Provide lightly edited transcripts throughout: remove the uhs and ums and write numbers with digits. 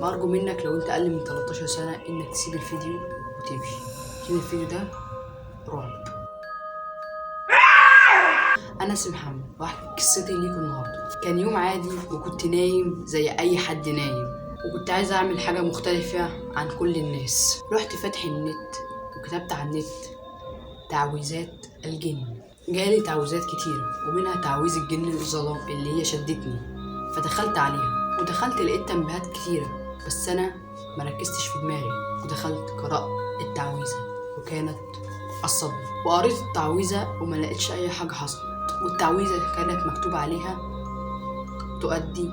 ما ارجو منك لو انت اقل من 13 سنه انك تسيب الفيديو وتمشي. عشان الفيديو ده رعب. انا اسمي محمد واحكي قصتي ليكم النهارده. كان يوم عادي وكنت نايم زي اي حد نايم، وكنت عايز اعمل حاجه مختلفه عن كل الناس. رحت فاتح النت وكتبت على النت تعويذات الجن. جالي تعويذات كتيره ومنها تعويذ الجن الظلام اللي هي شدتني، فدخلت عليها ودخلت لقيت تنبيهات كتيره، بس انا مركزتش في دماغي ودخلت قرأت التعويذه وكانت الصدمه. وقريت التعويذه وما لقيتش اي حاجه حصلت، والتعويذه كانت مكتوب عليها تؤدي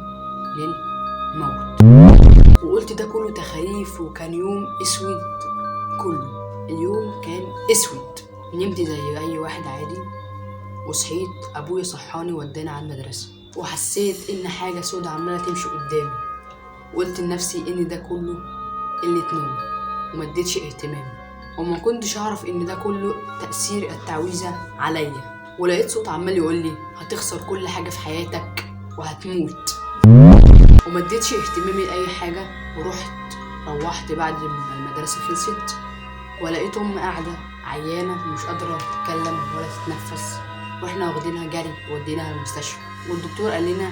للموت. وقلت ده كله تخاريف، وكان يوم اسود. كله اليوم كان اسود. نمت زي اي واحد عادي وصحيت ابويا صحاني وداني على المدرسه، وحسيت ان حاجه سودة عماله تمشي قدامي، وقلت لنفسي ان ده كله قله نوم ومديتش اهتمامي، وما كنتش اعرف ان ده كله تاثير التعويذه عليا. ولقيت صوت عمال يقول لي هتخسر كل حاجه في حياتك وهتموت، ومديتش اهتمامي لاي حاجه. روحت بعد ما المدرسه خلصت، ولقيت امي قاعده عيانه ومش قادره تتكلم ولا تتنفس، واحنا واخدينها جري وديناها المستشفى. والدكتور قال لنا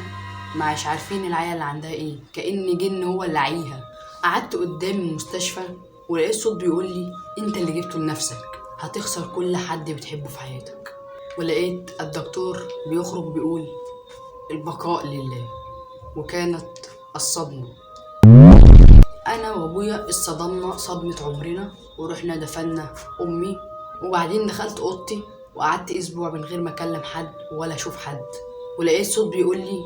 مش عارفين العيا اللي عندها ايه، كأن جن هو اللي عيها. قعدت قدام المستشفى ولقيت صوت بيقول لي انت اللي جبته لنفسك، هتخسر كل حد بتحبه في حياتك. ولقيت الدكتور بيخرج بيقول البقاء لله. وكانت الصدمة. انا وابويا اتصدمنا صدمة عمرنا، ورحنا دفنا امي، وبعدين دخلت اوضتي وقعدت اسبوع من غير ما اكلم حد ولا اشوف حد. ولقيت صوت بيقول لي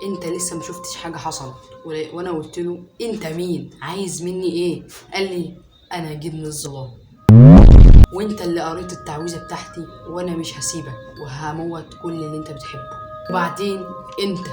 انت لسه ما شفتش حاجه حصلت. وانا قلت له انت مين؟ عايز مني ايه؟ قال لي انا جن الظلام، وانت اللي قريت التعويذه بتاعتي، وانا مش هسيبك وهموت كل اللي انت بتحبه. وبعدين انت